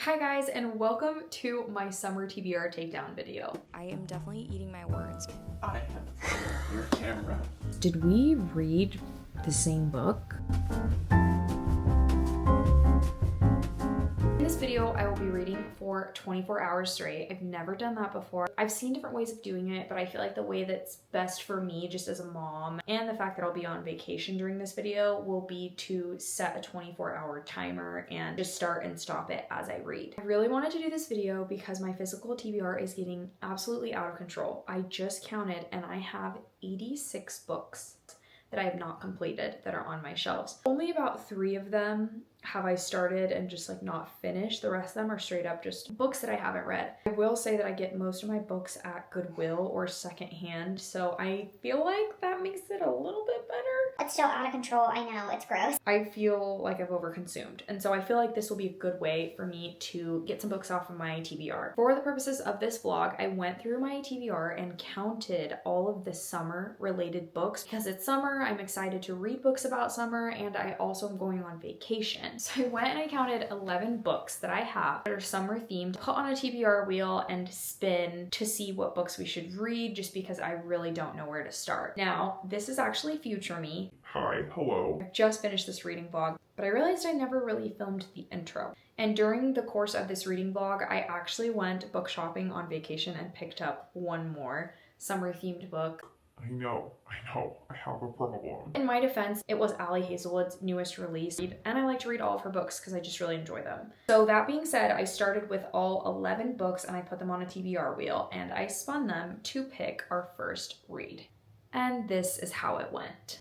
Hi guys, and welcome to my summer TBR takedown video. I am definitely eating my words. I have your camera. Did we read the same book? In this video, I will be reading for 24 hours straight. I've never done that before. I've seen different ways of doing it, but I feel like the way that's best for me just as a mom and the fact that I'll be on vacation during this video will be to set a 24-hour timer and just start and stop it as I read. I really wanted to do this video because my physical TBR is getting absolutely out of control. I just counted and I have 86 books that I have not completed that are on my shelves. Only about 3 of them have I started and just like not finished. The rest of them are straight up just books that I haven't read. I will say that I get most of my books at Goodwill or secondhand, so I feel like that makes it a little bit better. It's still out of control. I know, it's gross. I feel like I've overconsumed, and so I feel like this will be a good way for me to get some books off of my TBR. For the purposes of this vlog, I went through my TBR and counted all of the summer related books. Because it's summer, I'm excited to read books about summer, and I also am going on vacation. So I went and I counted 11 books that I have that are summer themed, put on a TBR wheel and spin to see what books we should read, just because I really don't know where to start. Now, this is actually future me. Hi, hello. I've just finished this reading vlog, but I realized I never really filmed the intro. And during the course of this reading vlog, I actually went book shopping on vacation and picked up one more summer themed book. I know, I have a problem. In my defense, it was Ali Hazelwood's newest release, and I like to read all of her books because I just really enjoy them. So that being said, I started with all 11 books and I put them on a TBR wheel and I spun them to pick our first read. And this is how it went.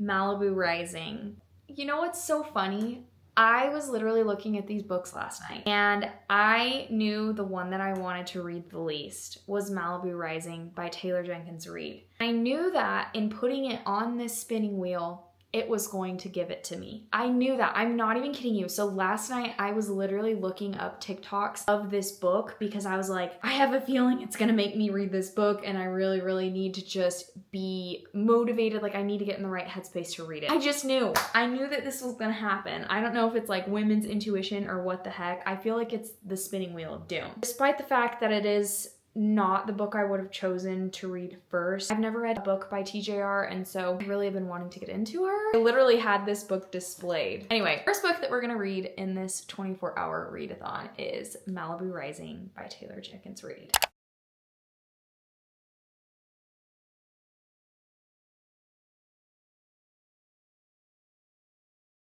Malibu Rising. You know what's so funny? I was literally looking at these books last night and I knew the one that I wanted to read the least was Malibu Rising by Taylor Jenkins Reid. I knew that in putting it on this spinning wheel, it was going to give it to me. I knew that. I'm not even kidding you. So last night I was literally looking up TikToks of this book because I was like, I have a feeling it's gonna make me read this book and I really, really need to just be motivated. Like I need to get in the right headspace to read it. I just knew. I knew that this was gonna happen. I don't know if it's like women's intuition or what the heck. I feel like it's the spinning wheel of doom. Despite the fact that it is not the book I would have chosen to read first. I've never read a book by TJR, and so I really have been wanting to get into her. I literally had this book displayed. Anyway, first book that we're gonna read in this 24-hour readathon is Malibu Rising by Taylor Jenkins Reid.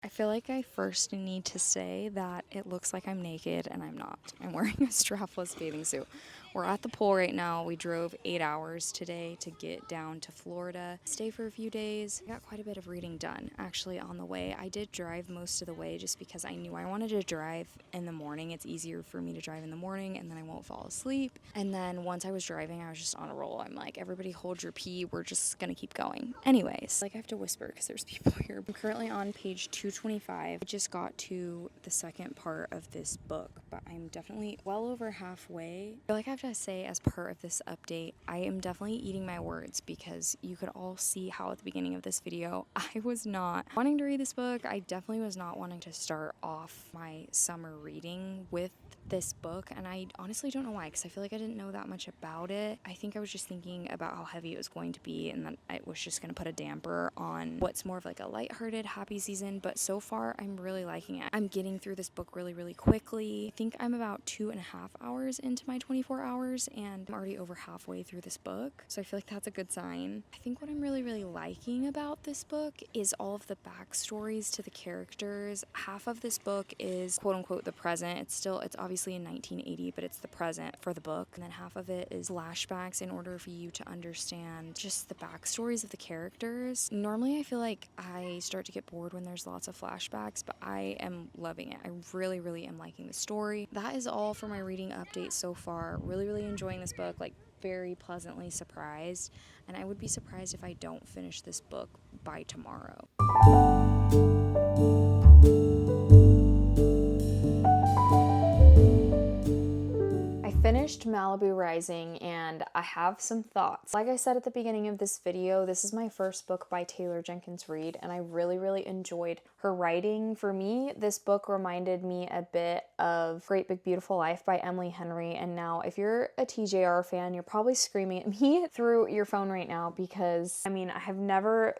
I feel like I first need to say that it looks like I'm naked and I'm not. I'm wearing a strapless bathing suit. We're at the pool right now. We drove 8 hours today to get down to Florida, stay for a few days. I got quite a bit of reading done actually on the way. I did drive most of the way just because I knew I wanted to drive in the morning. It's easier for me to drive in the morning and then I won't fall asleep. And then once I was driving, I was just on a roll. I'm like, everybody hold your pee. We're just gonna keep going. Anyways, like I have to whisper because there's people here. I'm currently on page 225. I just got to the second part of this book, but I'm definitely well over halfway. I feel like I have to say as part of this update, I am definitely eating my words because you could all see how at the beginning of this video, I was not wanting to read this book. I definitely was not wanting to start off my summer reading with this book, and I honestly don't know why, because I feel like I didn't know that much about it. I think I was just thinking about how heavy it was going to be, and that I was just going to put a damper on what's more of like a lighthearted, happy season, but so far I'm really liking it. I'm getting through this book really, really quickly. I think I'm about 2.5 hours into my 24 hours, and I'm already over halfway through this book, so I feel like that's a good sign. I think what I'm really, really liking about this book is all of the backstories to the characters. Half of this book is quote-unquote the present. It's obviously in 1980, but it's the present for the book. And then half of it is flashbacks in order for you to understand just the backstories of the characters. Normally, I feel like I start to get bored when there's lots of flashbacks, but I am loving it. I really, really am liking the story. That is all for my reading update so far. Really, really enjoying this book, like very pleasantly surprised. And I would be surprised if I don't finish this book by tomorrow. finished finished Malibu Rising and I have some thoughts. Like I said at the beginning of this video, this is my first book by Taylor Jenkins Reid and I really enjoyed her writing. For me, this book reminded me a bit of Great Big Beautiful Life by Emily Henry, and now if you're a TJR fan, you're probably screaming at me through your phone right now because, I mean,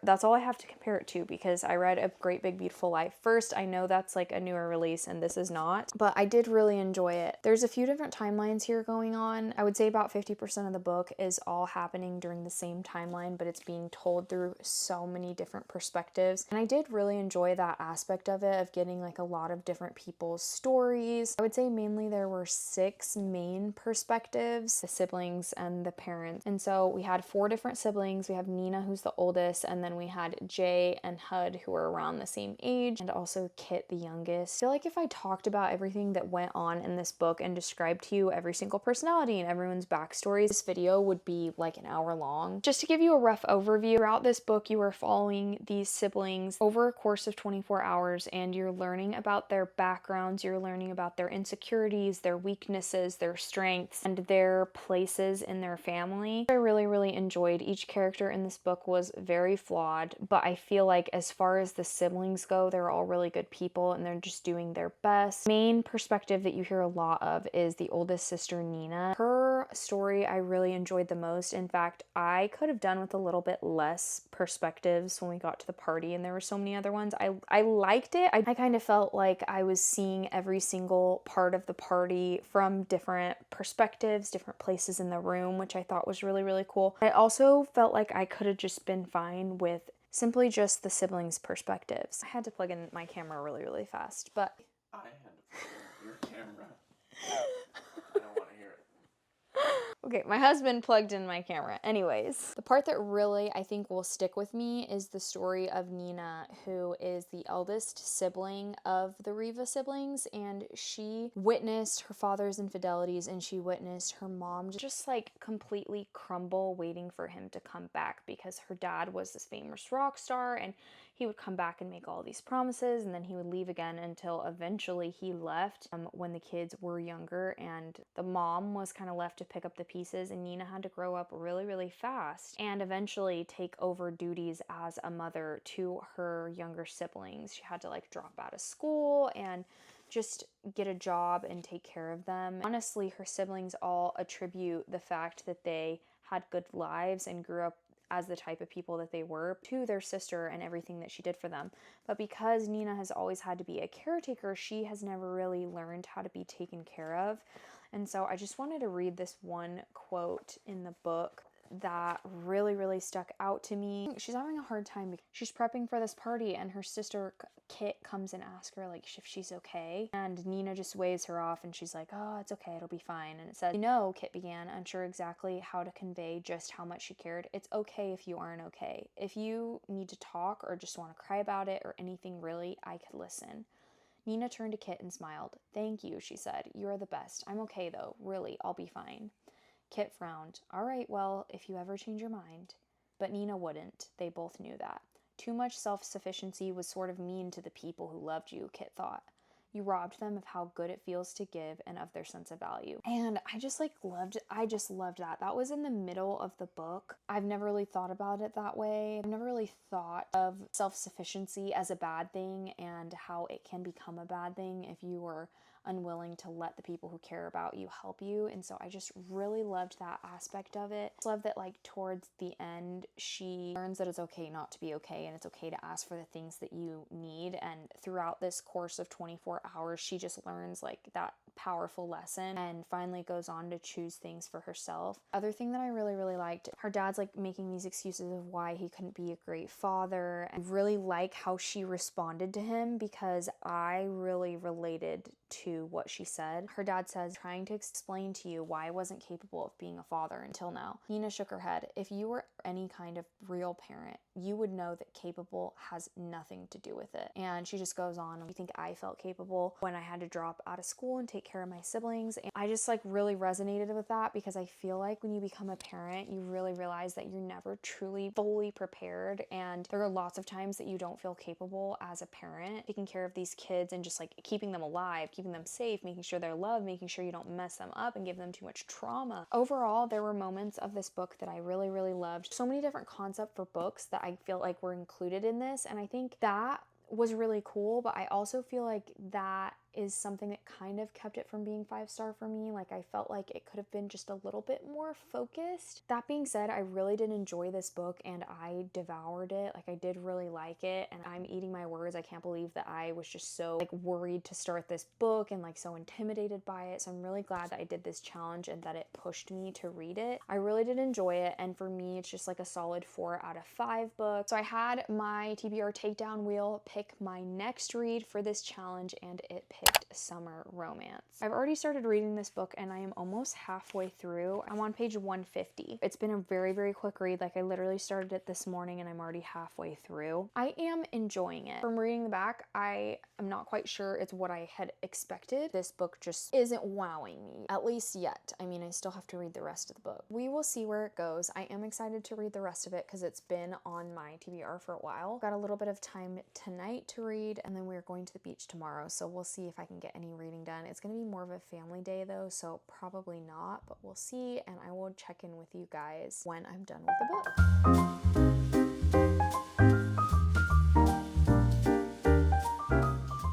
that's all I have to compare it to because I read A Great Big Beautiful Life first. I know that's like a newer release and this is not, but I did really enjoy it. There's a few different timelines here going on. I would say about 50% of the book is all happening during the same timeline, but it's being told through so many different perspectives. And I did really enjoy that aspect of it, of getting like a lot of different people's stories. I would say mainly there were 6 main perspectives, the siblings and the parents. And so we had 4 different siblings. We have Nina, who's the oldest, and then we had Jay and Hud, who are around the same age, and also Kit, the youngest. I feel like if I talked about everything that went on in this book and described to you every single personality and everyone's backstories, this video would be like an hour long. Just to give you a rough overview, throughout this book you are following these siblings over a course of 24 hours and you're learning about their backgrounds, you're learning about their insecurities, their weaknesses, their strengths, and their places in their family. I really enjoyed. Each character in this book was very flawed, but I feel like as far as the siblings go, they're all really good people and they're just doing their best. Main perspective that you hear a lot of is the oldest sister, Nina. Her story I really enjoyed the most. In fact, I could have done with a little bit less perspectives when we got to the party and there were so many other ones. I liked it. I kind of felt like I was seeing every single part of the party from different perspectives, different places in the room, which I thought was really cool. I also felt like I could have just been fine with simply just the siblings' perspectives. I had to plug in my camera really fast, but I had to put in your camera. I don't want to hear it. okay, my husband plugged in my camera. Anyways, the part that really I think will stick with me is the story of Nina, who is the eldest sibling of the Riva siblings, and she witnessed her father's infidelities and she witnessed her mom just like completely crumble waiting for him to come back because her dad was this famous rock star and he would come back and make all these promises and then he would leave again until eventually he left when the kids were younger and the mom was kind of left to pick up the pieces and Nina had to grow up really fast and eventually take over duties as a mother to her younger siblings. She had to like drop out of school and just get a job and take care of them. Honestly, her siblings all attribute the fact that they had good lives and grew up as the type of people that they were to their sister and everything that she did for them. But because Nina has always had to be a caretaker, she has never really learned how to be taken care of. And so I just wanted to read this one quote in the book that really stuck out to me. She's having a hard time because she's prepping for this party and her sister Kit comes and asks her like if she's okay, and Nina just waves her off and she's like, oh, it's okay, it'll be fine. And it says, no, Kit began, unsure exactly how to convey just how much she cared. It's okay if you aren't okay. If you need to talk or just want to cry about it or anything really, I could listen. Nina turned to Kit and smiled. Thank you, she said. You are the best. I'm okay though. Really, I'll be fine. Kit frowned. All right, well, if you ever change your mind. But Nina wouldn't. They both knew that. Too much self-sufficiency was sort of mean to the people who loved you, Kit thought. You robbed them of how good it feels to give and of their sense of value. And I just loved that. That was in the middle of the book. I've never really thought about it that way. I've never really thought of self-sufficiency as a bad thing and how it can become a bad thing if you were unwilling to let the people who care about you help you. And so I just really loved that aspect of it. I love that like towards the end she learns that it's okay not to be okay and it's okay to ask for the things that you need, and throughout this course of 24 hours she just learns like that powerful lesson and finally goes on to choose things for herself. Other thing that I really liked, her dad's like making these excuses of why he couldn't be a great father. I really like how she responded to him because I really related to what she said. Her dad says, trying to explain to you why I wasn't capable of being a father until now. Nina shook her head. If you were any kind of real parent, you would know that capable has nothing to do with it. And she just goes on, I think I felt capable when I had to drop out of school and take care of my siblings. And I just like really resonated with that because I feel like when you become a parent, you really realize that you're never truly fully prepared. And there are lots of times that you don't feel capable as a parent, taking care of these kids and just like keeping them alive, keeping them safe, making sure they're loved, making sure you don't mess them up and give them too much trauma. Overall, there were moments of this book that I really, really loved. So many different concepts for books that I feel like were included in this, and I think that was really cool, but I also feel like that is something that kind of kept it from being 5-star for me. Like, I felt like it could have been just a little bit more focused. That being said, I really did enjoy this book and I devoured it. Like, I did really like it, and I'm eating my words. I can't believe that I was just so like worried to start this book and like so intimidated by it. So I'm really glad that I did this challenge and that it pushed me to read it. I really did enjoy it, and for me it's just like a solid 4 out of 5 book. So I had my TBR takedown wheel pick my next read for this challenge, and it picked Summer Romance. I've already started reading this book and I am almost halfway through. I'm on page 150. It's been a very, very quick read. Like, I literally started it this morning and I'm already halfway through. I am enjoying it. From reading the back, I am not quite sure it's what I had expected. This book just isn't wowing me, at least yet. I mean, I still have to read the rest of the book. We will see where it goes. I am excited to read the rest of it because it's been on my TBR for a while. Got a little bit of time tonight to read, and then we're going to the beach tomorrow, so we'll see if I can get any reading done. It's going to be more of a family day though, so probably not, but we'll see, and I will check in with you guys when I'm done with the book.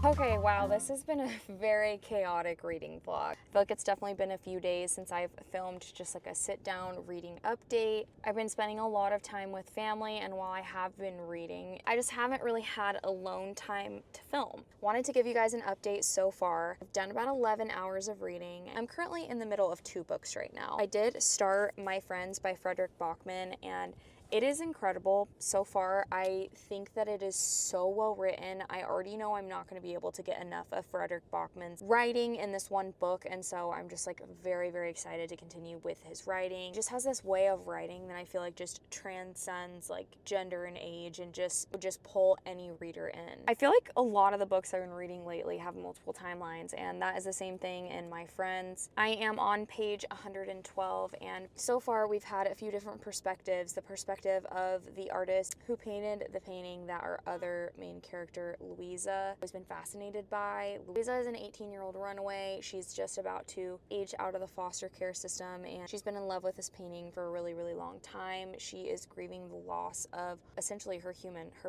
Okay, wow, this has been a very chaotic reading vlog. I feel like it's definitely been a few days since I've filmed just like a sit-down reading update. I've been spending a lot of time with family, and while I have been reading, I just haven't really had alone time to film. Wanted to give you guys an update so far. I've done about 11 hours of reading. I'm currently in the middle of 2 books right now. I did start My Friends by Frederick Bachman, and it is incredible so far. I think that it is so well written. I already know I'm not going to be able to get enough of Frederick Bachman's writing in this one book, and so I'm just like very, very excited to continue with his writing. He just has this way of writing that I feel like just transcends like gender and age and would just pull any reader in. I feel like a lot of the books I've been reading lately have multiple timelines, and that is the same thing in My Friends. I am on page 112, and so far we've had a few different perspectives. The perspective of the artist who painted the painting that our other main character, Louisa, has been fascinated by. Louisa is an 18-year-old runaway. She's just about to age out of the foster care system, and she's been in love with this painting for a really, really long time. She is grieving the loss of essentially her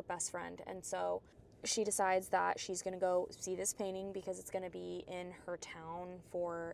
best friend, and so she decides that she's gonna go see this painting because it's gonna be in her town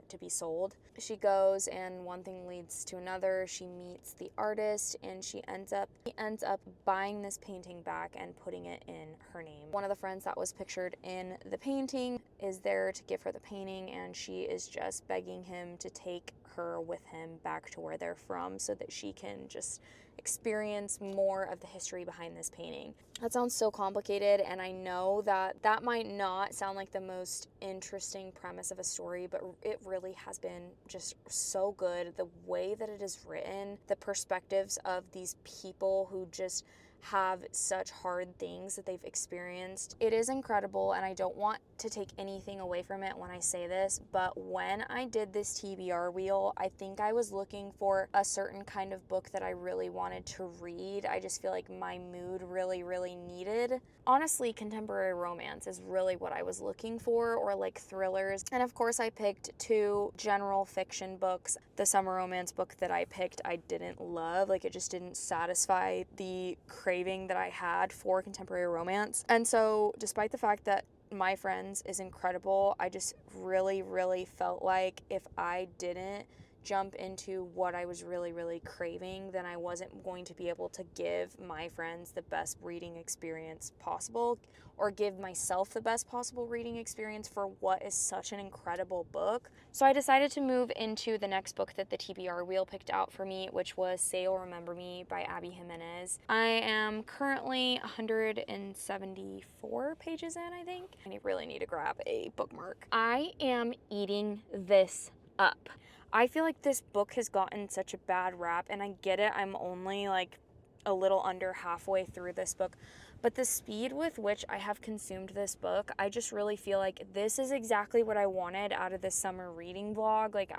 to be sold. She goes, and one thing leads to another. She meets the artist, and she ends up buying this painting back and putting it in her name. One of the friends that was pictured in the painting is there to give her the painting, and she is just begging him to take her with him back to where they're from so that she can just experience more of the history behind this painting. That sounds so complicated, and I know that might not sound like the most interesting premise of a story, but it really has been just so good. The way that it is written, the perspectives of these people who just have such hard things that they've experienced. It is incredible, and I don't want to take anything away from it when I say this, but when I did this TBR wheel, I think I was looking for a certain kind of book that I really wanted to read. I just feel like my mood really, really needed. Honestly, contemporary romance is really what I was looking for, or like thrillers. And of course I picked 2 general fiction books. The summer romance book that I picked I didn't love. Like, it just didn't satisfy the craving that I had for contemporary romance. And so despite the fact that My Friends is incredible, I just really, really felt like if I didn't jump into what I was really, really craving, then I wasn't going to be able to give my friends the best reading experience possible, or give myself the best possible reading experience for what is such an incredible book. So I decided to move into the next book that the TBR wheel picked out for me, which was Say You'll Remember Me by Abby Jimenez. I am currently 174 pages in, I think. I really need to grab a bookmark. I am eating this up. I feel like this book has gotten such a bad rap, and I get it, I'm only like a little under halfway through this book, but the speed with which I have consumed this book, I just really feel like this is exactly what I wanted out of this summer reading vlog. Like,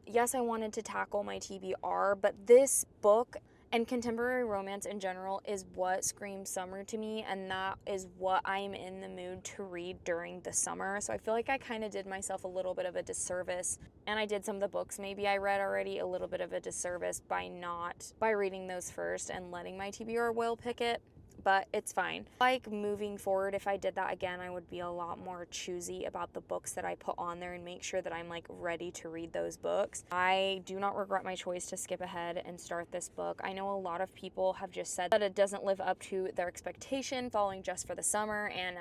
yes, I wanted to tackle my TBR, but this book And contemporary romance in general is what screams summer to me, and that is what I'm in the mood to read during the summer. So I feel like I kind of did myself a little bit of a disservice, and I did some of the books maybe I read already a little bit of a disservice by reading those first and letting my TBR will pick it. But it's fine. Like, moving forward, if I did that again, I would be a lot more choosy about the books that I put on there and make sure that I'm like ready to read those books. I do not regret my choice to skip ahead and start this book. I know a lot of people have just said that it doesn't live up to their expectation following Just for the Summer, and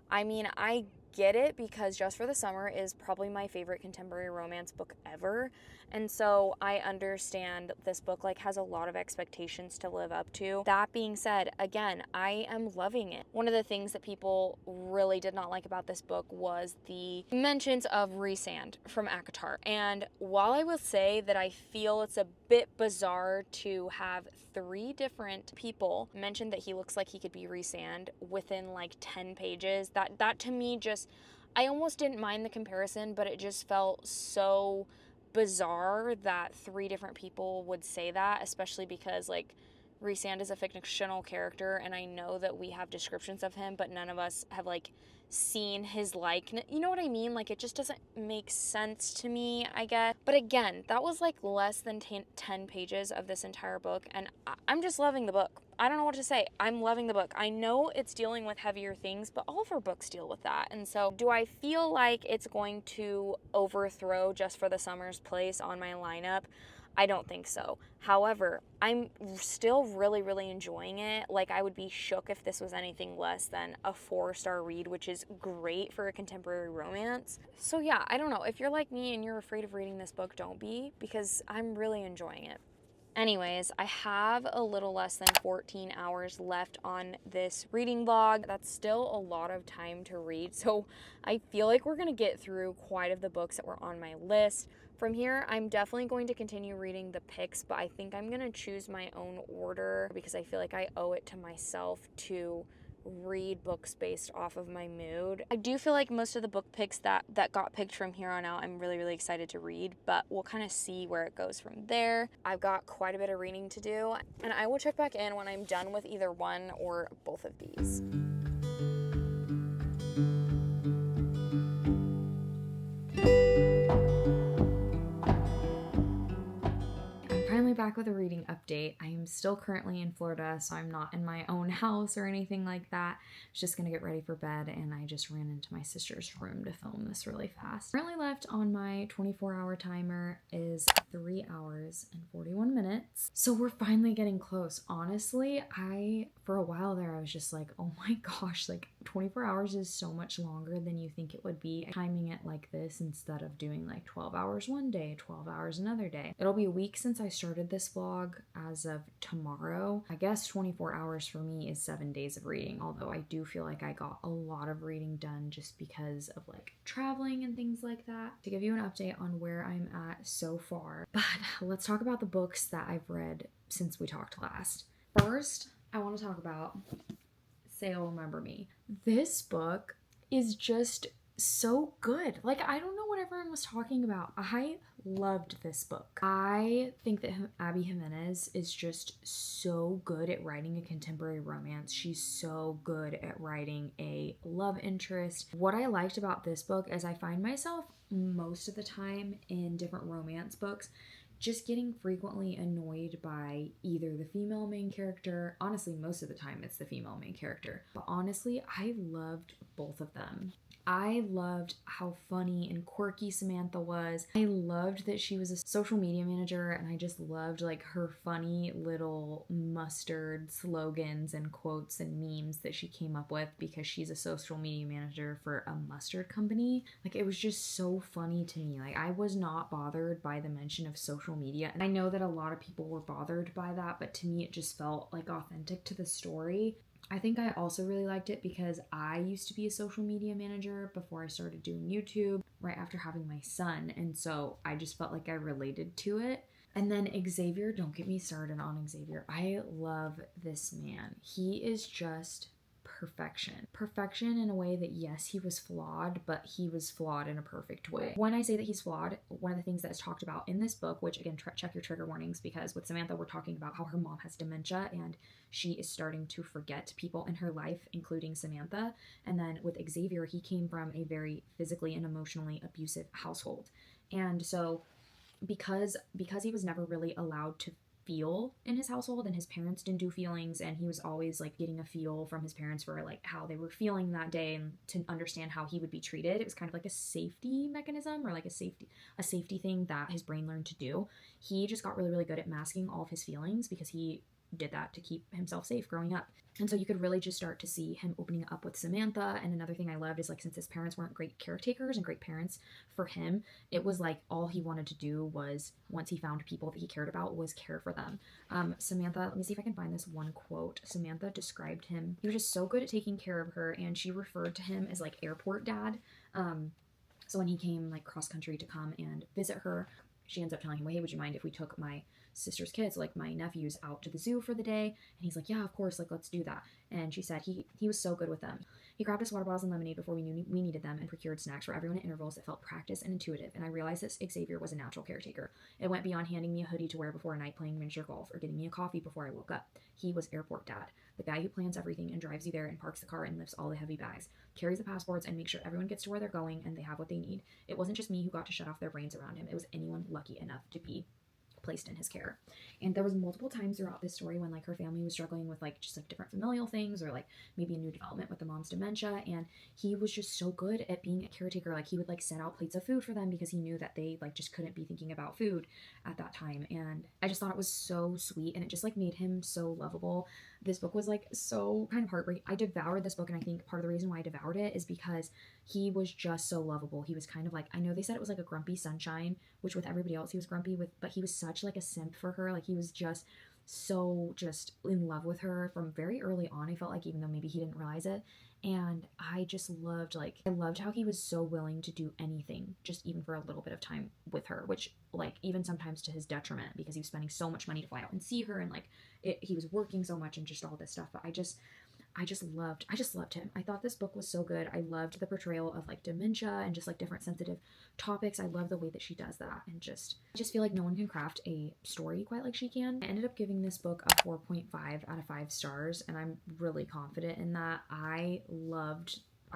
I mean, I get it because Just for the Summer is probably my favorite contemporary romance book ever. And so I understand this book like has a lot of expectations to live up to. That being said, again, I am loving it. One of the things that people really did not like about this book was the mentions of Rhysand from ACOTAR. And while I will say that I feel it's a bit bizarre to have 3 different people mention that he looks like he could be Rhysand within like 10 pages, that to me just, I almost didn't mind the comparison, but it just felt so bizarre that 3 different people would say that, especially because like Rhysand is a fictional character and I know that we have descriptions of him, but none of us have like seen his likeness. You know what I mean? Like, it just doesn't make sense to me, I guess. But again, that was like less than 10 pages of this entire book, and I'm just loving the book. I don't know what to say. I'm loving the book. I know it's dealing with heavier things, but all of her books deal with that. And so, do I feel like it's going to overthrow Just for the Summer's place on my lineup? I don't think so. However, I'm still really, really enjoying it. Like, I would be shook if this was anything less than a 4-star read, which is great for a contemporary romance. So yeah, I don't know. If you're like me and you're afraid of reading this book, don't be, because I'm really enjoying it. Anyways, I have a little less than 14 hours left on this reading vlog. That's still a lot of time to read, so I feel like we're gonna get through quite of the books that were on my list. From here, I'm definitely going to continue reading the picks, but I think I'm gonna choose my own order because I feel like I owe it to myself to read books based off of my mood. I do feel like most of the book picks that got picked from here on out I'm really, really excited to read, but we'll kind of see where it goes from there. I've got quite a bit of reading to do, and I will check back in when I'm done with either one or both of these. Back with a reading update. I am still currently in Florida, so I'm not in my own house or anything like that. I was just gonna get ready for bed, and I just ran into my sister's room to film this really fast. Currently left on my 24-hour timer is 3 hours and 41 minutes. So we're finally getting close. Honestly, for a while there, I was just like, oh my gosh, like 24 hours is so much longer than you think it would be. Timing it like this instead of doing like 12 hours one day, 12 hours another day. It'll be a week since I started this vlog as of tomorrow. I guess 24 hours for me is 7 days of reading, although I do feel like I got a lot of reading done just because of like traveling and things like that. To give you an update on where I'm at so far, but let's talk about the books that I've read since we talked last. First, I want to talk about Say You'll Remember Me. This book is just so good. Like, I don't know what everyone was talking about. I loved this book. I think that Abby Jimenez is just so good at writing a contemporary romance. She's so good at writing a love interest. What I liked about this book is I find myself most of the time in different romance books just getting frequently annoyed by either the female main character. Honestly, most of the time it's the female main character. But honestly, I loved both of them. I loved how funny and quirky Samantha was. I loved that she was a social media manager, and I just loved like her funny little mustard slogans and quotes and memes that she came up with because she's a social media manager for a mustard company. Like, it was just so funny to me. Like, I was not bothered by the mention of social media, and I know that a lot of people were bothered by that, but to me it just felt like authentic to the story. I think I also really liked it because I used to be a social media manager before I started doing YouTube, right after having my son, and so I just felt like I related to it. And then Xavier, don't get me started on Xavier. I love this man. He is just perfection. Perfection in a way that, yes, he was flawed, but he was flawed in a perfect way. When I say that he's flawed, one of the things that is talked about in this book, which again, check your trigger warnings, because with Samantha, we're talking about how her mom has dementia and she is starting to forget people in her life, including Samantha. And then with Xavier, he came from a very physically and emotionally abusive household. And so because he was never really allowed to feel in his household, and his parents didn't do feelings, and he was always like getting a feel from his parents for like how they were feeling that day and to understand how he would be treated. It was kind of like a safety mechanism, or like a safety thing that his brain learned to do. He just got really, really good at masking all of his feelings because he did that to keep himself safe growing up. And so you could really just start to see him opening up with Samantha. And another thing I loved is, like, since his parents weren't great caretakers and great parents for him, it was like all he wanted to do was, once he found people that he cared about, was care for them. Samantha, let me see if I can find this one quote. Samantha described him, he was just so good at taking care of her, and she referred to him as like airport dad. So when he came like cross country to come and visit her, she ends up telling him, well, hey, would you mind if we took my sister's kids, like my nephews, out to the zoo for the day? And he's like, yeah, of course, like, let's do that. And she said he was so good with them. He grabbed us water bottles and lemonade before we knew we needed them, and procured snacks for everyone at intervals that felt practiced and intuitive. And I realized that Xavier was a natural caretaker. It went beyond handing me a hoodie to wear before a night playing miniature golf, or getting me a coffee before I woke up. He was airport dad, the guy who plans everything and drives you there and parks the car and lifts all the heavy bags, carries the passports and makes sure everyone gets to where they're going and they have what they need. It wasn't just me who got to shut off their brains around him. It was anyone lucky enough to be placed in his care. And there was multiple times throughout this story when like her family was struggling with like just like different familial things, or like maybe a new development with the mom's dementia, and he was just so good at being a caretaker. Like he would like set out plates of food for them because he knew that they like just couldn't be thinking about food at that time. And I just thought it was so sweet, and it just like made him so lovable. This book was like so kind of heartbreaking. I devoured this book, and I think part of the reason why I devoured it is because he was just so lovable. He was kind of like, I know they said it was like a grumpy sunshine, which with everybody else he was grumpy with, but he was such like a simp for her. Like he was just so just in love with her from very early on, I felt like, even though maybe he didn't realize it. And I just loved, like, I loved how he was so willing to do anything, just even for a little bit of time with her, which like even sometimes to his detriment, because he was spending so much money to fly out and see her, and like he was working so much and just all this stuff. But I just loved him. I thought this book was so good. I loved the portrayal of like dementia and just like different sensitive topics. I love the way that she does that, and I just feel like no one can craft a story quite like she can. I ended up giving this book a 4.5 out of 5 stars, and I'm really confident in that. I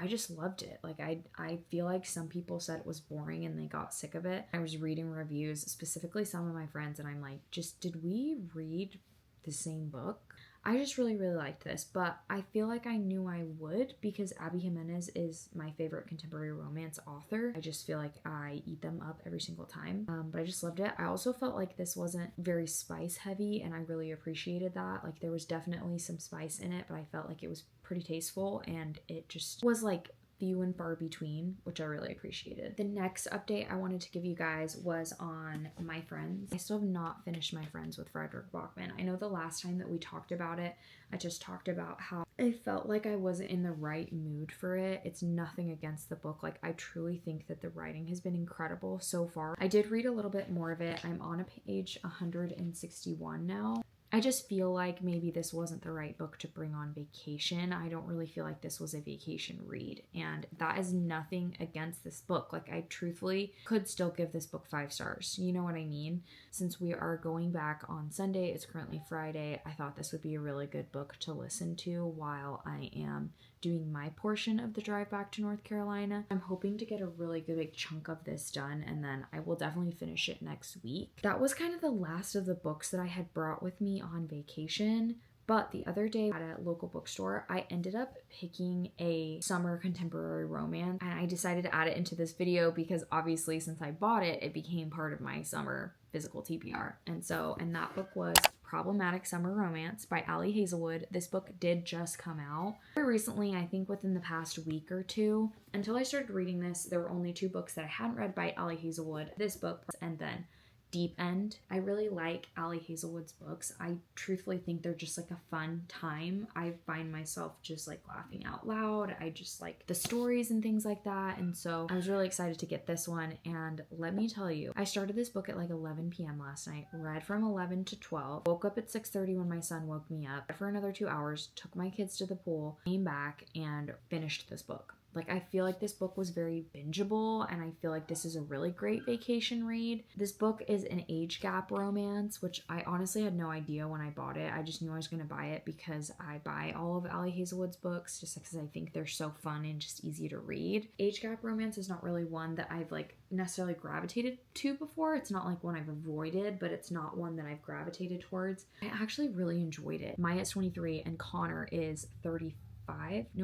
just loved it. Like I feel like some people said it was boring and they got sick of it. I was reading reviews, specifically some of my friends, and I'm like, just did we read the same book? I just really, really liked this, but I feel like I knew I would, because Abby Jimenez is my favorite contemporary romance author. I just feel like I eat them up every single time, but I just loved it. I also felt like this wasn't very spice heavy, and I really appreciated that. Like there was definitely some spice in it, but I felt like it was pretty tasteful, and it just was like few and far between, which I really appreciated. The next update I wanted to give you guys was on My Friends. I still have not finished My Friends with Frederick Bachman. I know the last time that we talked about it, I just talked about how I felt like I wasn't in the right mood for it. It's nothing against the book. Like I truly think that the writing has been incredible so far. I did read a little bit more of it. I'm on page 161 now. I just feel like maybe this wasn't the right book to bring on vacation. I don't really feel like this was a vacation read, and that is nothing against this book. Like I truthfully could still give this book 5 stars. You know what I mean? Since we are going back on Sunday, it's currently Friday, I thought this would be a really good book to listen to while I am doing my portion of the drive back to North Carolina. I'm hoping to get a really good big chunk of this done, and then I will definitely finish it next week. That was kind of the last of the books that I had brought with me on vacation. But the other day at a local bookstore, I ended up picking a summer contemporary romance, and I decided to add it into this video because obviously since I bought it, it became part of my summer physical TBR. And that book was Problematic Summer Romance by Ali Hazelwood. This book did just come out very recently, I think within the past week or two. Until I started reading this, there were only 2 books that I hadn't read by Ali Hazelwood. This book and then deep end. I really like Ali Hazelwood's books. I truthfully think they're just like a fun time. I find myself just like laughing out loud. I just like the stories and things like that. And so I was really excited to get this one. And let me tell you, I started this book at like 11 p.m. last night, read from 11 to 12, woke up at 6:30 when my son woke me up for another 2 hours, took my kids to the pool, came back and finished this book. Like, I feel like this book was very bingeable, and I feel like this is a really great vacation read. This book is an age gap romance, which I honestly had no idea when I bought it. I just knew I was going to buy it because I buy all of Ali Hazelwood's books just because I think they're so fun and just easy to read. Age gap romance is not really one that I've like necessarily gravitated to before. It's not like one I've avoided, but it's not one that I've gravitated towards. I actually really enjoyed it. Maya's 23 and Connor is 35.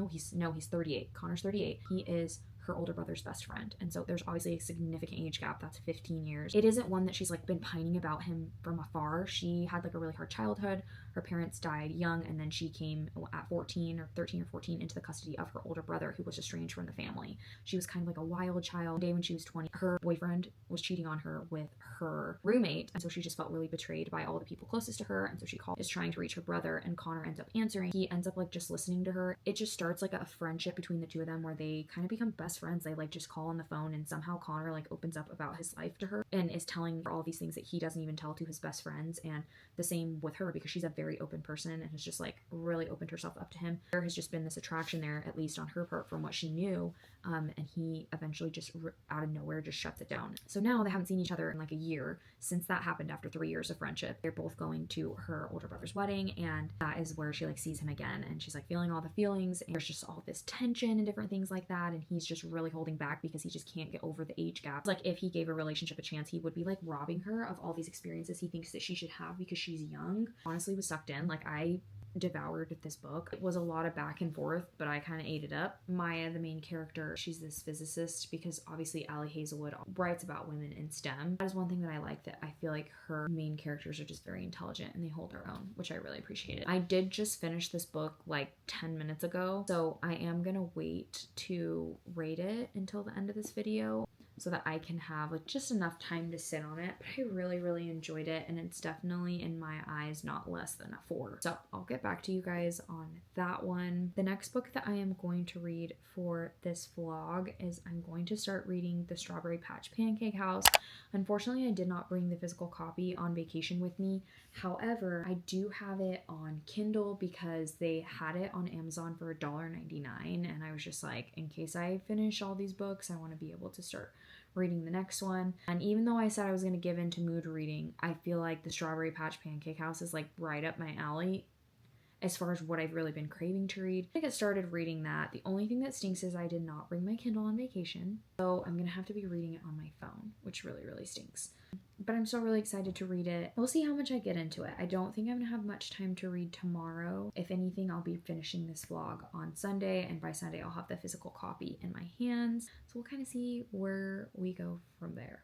He's 38. Connor's 38. He is her older brother's best friend. And so there's obviously a significant age gap. That's 15 years. It isn't one that she's like been pining about him from afar. She had like a really hard childhood. Her parents died young, and then she came at 13 or 14 into the custody of her older brother, who was estranged from the family. She was kind of like a wild child. One day when she was 20, her boyfriend was cheating on her with her roommate, and so she just felt really betrayed by all the people closest to her. And so she is trying to reach her brother, and Connor ends up answering. He ends up like just listening to her. It just starts like a friendship between the two of them where they kind of become best friends. They like just call on the phone, and somehow Connor like opens up about his life to her and is telling her all these things that he doesn't even tell to his best friends. And the same with her, because she's a very open person and has just like really opened herself up to him. There has just been this attraction there, at least on her part, from what she knew. And he eventually just out of nowhere just shuts it down. So now they haven't seen each other in like a year since that happened after 3 years of friendship. They're both going to her older brother's wedding, and that is where she like sees him again, and she's like feeling all the feelings, and there's just all this tension and different things like that, and he's just really holding back because he just can't get over the age gap. Like, if he gave a relationship a chance, he would be like robbing her of all these experiences he thinks that she should have because she's young. Honestly, was sucked in. Like, I devoured this book. It was a lot of back and forth, but I kind of ate it up. Maya, the main character, she's this physicist, because obviously Ali Hazelwood writes about women in STEM. That is one thing that I like, that I feel like her main characters are just very intelligent and they hold their own, which I really appreciated. I did just finish this book like 10 minutes ago, so I am gonna wait to rate it until the end of this video so that I can have like just enough time to sit on it. But I really enjoyed it, and it's definitely, in my eyes, not less than a 4. So I'll get back to you guys on that one. The next book that I am going to read for this vlog is I'm going to start reading The Strawberry Patch Pancake House. Unfortunately, I did not bring the physical copy on vacation with me. However, I do have it on Kindle because they had it on Amazon for $1.99, and I was just like, in case I finish all these books, I want to be able to start reading the next one. And even though I said I was going to give into mood reading, I feel like The Strawberry Patch Pancake House is like right up my alley as far as what I've really been craving to read. I get started reading that. The only thing that stinks is I did not bring my Kindle on vacation, so I'm gonna have to be reading it on my phone, which really stinks. But I'm still really excited to read it. We'll see how much I get into it. I don't think I'm gonna have much time to read tomorrow. If anything, I'll be finishing this vlog on Sunday, and by Sunday I'll have the physical copy in my hands. So we'll kind of see where we go from there.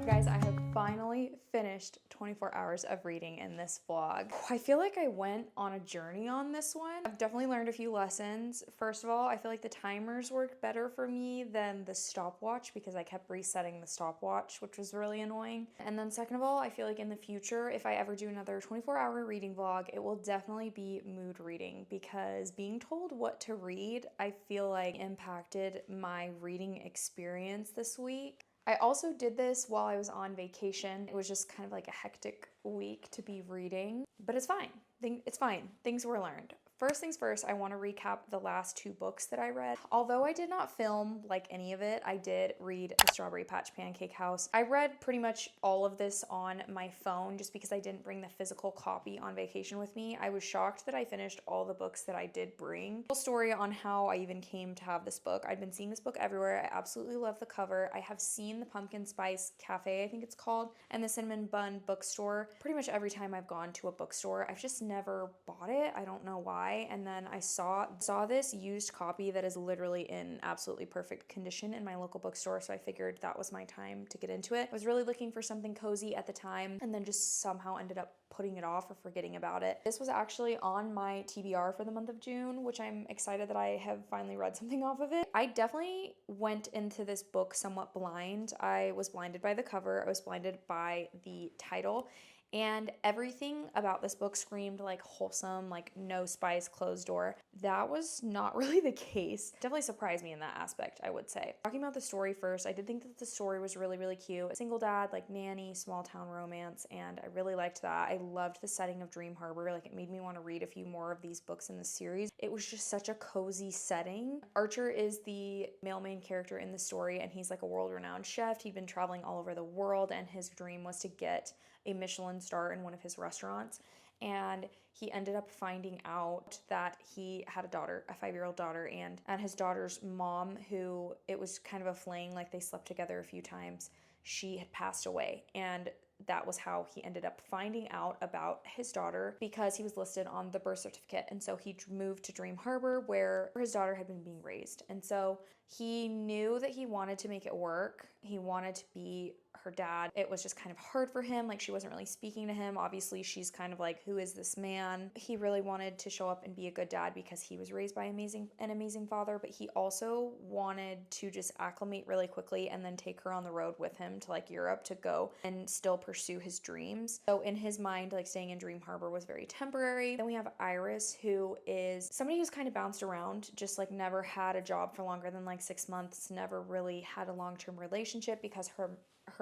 Guys, I have finally finished 24 hours of reading in this vlog. I feel like I went on a journey on this one. I've definitely learned a few lessons. First of all, I feel like the timers worked better for me than the stopwatch because I kept resetting the stopwatch, which was really annoying. And then second of all, I feel like in the future, if I ever do another 24-hour reading vlog, it will definitely be mood reading, because being told what to read, I feel like impacted my reading experience this week. I also did this while I was on vacation. It was just kind of like a hectic week to be reading, but it's fine. It's fine. Things were learned. First things first, I want to recap the last 2 books that I read. Although I did not film like any of it, I did read The Strawberry Patch Pancake House. I read pretty much all of this on my phone just because I didn't bring the physical copy on vacation with me. I was shocked that I finished all the books that I did bring. Full story on how I even came to have this book. I'd been seeing this book everywhere. I absolutely love the cover. I have seen the Pumpkin Spice Cafe, I think it's called, and the Cinnamon Bun bookstore pretty much every time I've gone to a bookstore. I've just never bought it. I don't know why. And then I saw this used copy that is literally in absolutely perfect condition in my local bookstore, so I figured that was my time to get into it. I was really looking for something cozy at the time and then just somehow ended up putting it off or forgetting about it. This was actually on my TBR for the month of June, which I'm excited that I have finally read something off of it. I definitely went into this book somewhat blind. I was blinded by the cover, I was blinded by the title, and everything about this book screamed like wholesome, like no spice, closed door. That was not really the case. Definitely surprised me in that aspect, I would say. Talking about the story first, I did think that the story was really, really cute. Single dad, like nanny, small town romance, and I really liked that. I loved the setting of Dream Harbor. Like, it made me want to read a few more of these books in the series. It was just such a cozy setting. Archer is the male main character in the story, and he's like a world-renowned chef. He'd been traveling all over the world, and his dream was to get a Michelin star in one of his restaurants. And he ended up finding out that he had a daughter, a 5-year-old daughter, and his daughter's mom, who it was kind of a fling, like they slept together a few times, she had passed away. And that was how he ended up finding out about his daughter, because he was listed on the birth certificate. And so he moved to Dream Harbor, where his daughter had been being raised. And so he knew that he wanted to make it work. He wanted to be her dad. It was just kind of hard for him. Like, she wasn't really speaking to him. Obviously, she's kind of like, who is this man? He really wanted to show up and be a good dad because he was raised by an amazing father, but he also wanted to just acclimate really quickly and then take her on the road with him to like Europe to go and still pursue his dreams. So in his mind, like, staying in Dream Harbor was very temporary. Then we have Iris, who is somebody who's kind of bounced around, just like never had a job for longer than like 6 months, never really had a long-term relationship because her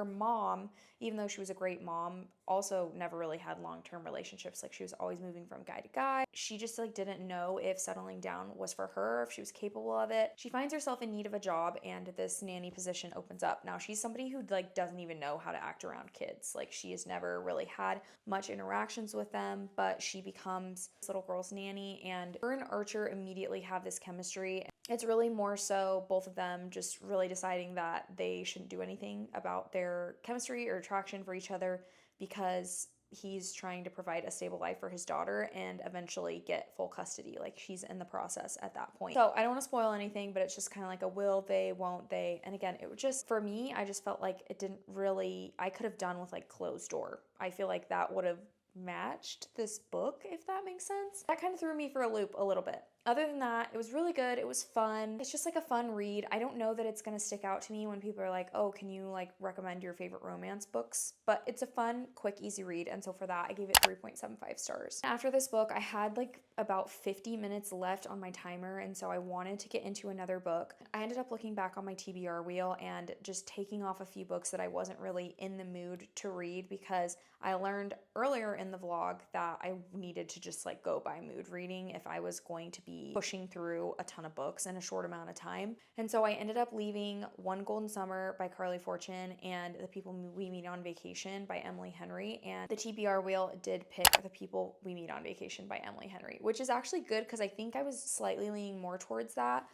mom, even though she was a great mom, also never really had long-term relationships. Like, she was always moving from guy to guy. She just like didn't know if settling down was for her, if she was capable of it. She finds herself in need of a job, and this nanny position opens up. Now, she's somebody who like doesn't even know how to act around kids. Like, she has never really had much interactions with them, but she becomes this little girl's nanny, and her and Archer immediately have this chemistry. It's really more so both of them just really deciding that they shouldn't do anything about their chemistry or attraction for each other, because he's trying to provide a stable life for his daughter and eventually get full custody. Like, she's in the process at that point. So I don't want to spoil anything, but it's just kind of like a will they, won't they. And again, it was just, for me, I just felt like it didn't really, I could have done with like closed door. I feel like that would have matched this book, if that makes sense. That kind of threw me for a loop a little bit. Other than that, it was really good. It was fun. It's just like a fun read. I don't know that it's going to stick out to me when people are like, oh, can you like recommend your favorite romance books? But it's a fun, quick, easy read. And so for that, I gave it 3.75 stars. After this book, I had like about 50 minutes left on my timer. And so I wanted to get into another book. I ended up looking back on my TBR wheel and just taking off a few books that I wasn't really in the mood to read, because I learned earlier in the vlog that I needed to just like go by mood reading if I was going to be pushing through a ton of books in a short amount of time. And so I ended up leaving One Golden Summer by Carly Fortune and The People We Meet on Vacation by Emily Henry. And the TBR wheel did pick The People We Meet on Vacation by Emily Henry, which is actually good because I think I was slightly leaning more towards that.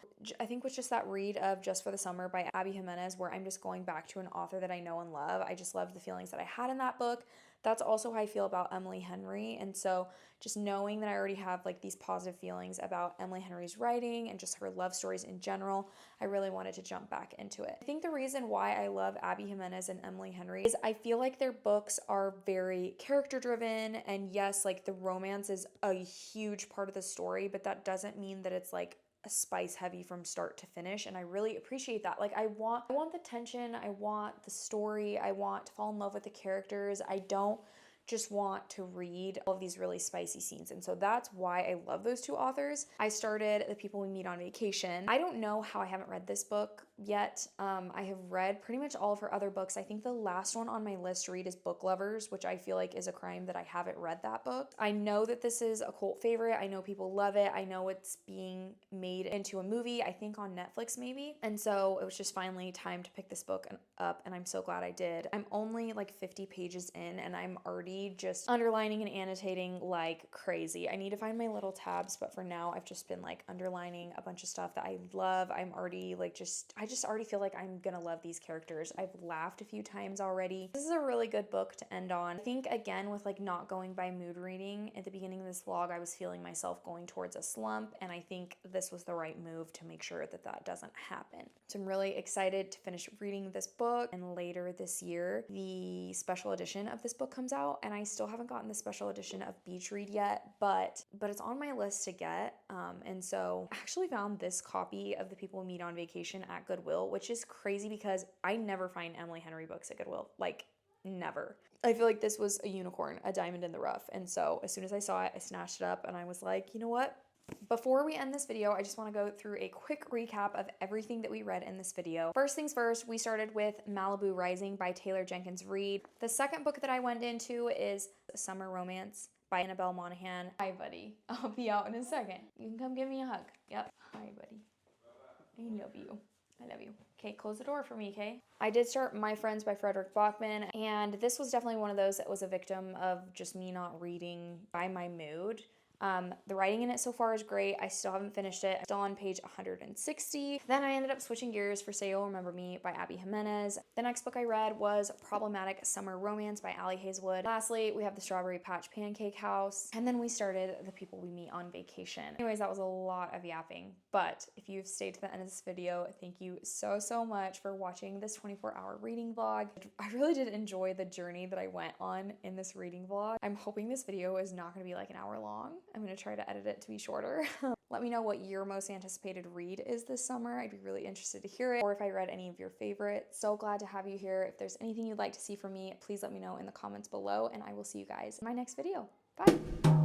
I think with just that read of Just for the Summer by Abby Jimenez, where I'm just going back to an author that I know and love. I just loved the feelings that I had in that book. That's also how I feel about Emily Henry. And so just knowing that I already have like these positive feelings about Emily Henry's writing and just her love stories in general, I really wanted to jump back into it. I think the reason why I love Abby Jimenez and Emily Henry is I feel like their books are very character driven, and yes, like the romance is a huge part of the story, but that doesn't mean that it's like a spice heavy from start to finish, and I really appreciate that. Like, I want the tension, I want the story, I want to fall in love with the characters. I don't just want to read all of these really spicy scenes. And so that's why I love those two authors. I started The People We Meet on Vacation. I don't know how I haven't read this book yet. I have read pretty much all of her other books. I think the last one on my list to read is Book Lovers, which I feel like is a crime that I haven't read that book. I know that this is a cult favorite. I know people love it. I know it's being made into a movie, I think on Netflix maybe. And so it was just finally time to pick this book up, and I'm so glad I did. I'm only like 50 pages in and I'm already just underlining and annotating like crazy. I need to find my little tabs, but for now I've just been like underlining a bunch of stuff that I love. I'm already like I just already feel like I'm gonna love these characters. I've laughed a few times already. This is a really good book to end on. I think again with like not going by mood reading, at the beginning of this vlog I was feeling myself going towards a slump, and I think this was the right move to make sure that that doesn't happen. So I'm really excited to finish reading this book, and later this year the special edition of this book comes out, and I still haven't gotten the special edition of Beach Read yet, but it's on my list to get. And so I actually found this copy of The People We Meet on Vacation at Goodwill, which is crazy because I never find Emily Henry books at Goodwill, like never. I feel like this was a unicorn, a diamond in the rough. And so as soon as I saw it, I snatched it up and I was like, you know what? Before we end this video, I just want to go through a quick recap of everything that we read in this video. First things first, we started with Malibu Rising by Taylor Jenkins Reid. The second book that I went into is Summer Romance by Annabelle Monaghan. Hi, buddy. I'll be out in a second. You can come give me a hug. Yep. Hi, buddy. I love you. I love you. Okay, close the door for me, okay? I did start My Friends by Frederick Bachman, and this was definitely one of those that was a victim of just me not reading by my mood. The writing in it so far is great. I still haven't finished it. I'm still on page 160. Then I ended up switching gears for Say You'll Remember Me by Abby Jimenez. The next book I read was Problematic Summer Romance by Allie Hazelwood. Lastly, we have The Strawberry Patch Pancake House. And then we started The People We Meet on Vacation. Anyways, that was a lot of yapping. But if you've stayed to the end of this video, thank you so much for watching this 24-hour reading vlog. I really did enjoy the journey that I went on in this reading vlog. I'm hoping this video is not going to be like an hour long. I'm going to try to edit it to be shorter. Let me know what your most anticipated read is this summer. I'd be really interested to hear it, or if I read any of your favorites. So glad to have you here. If there's anything you'd like to see from me, please let me know in the comments below, and I will see you guys in my next video. Bye!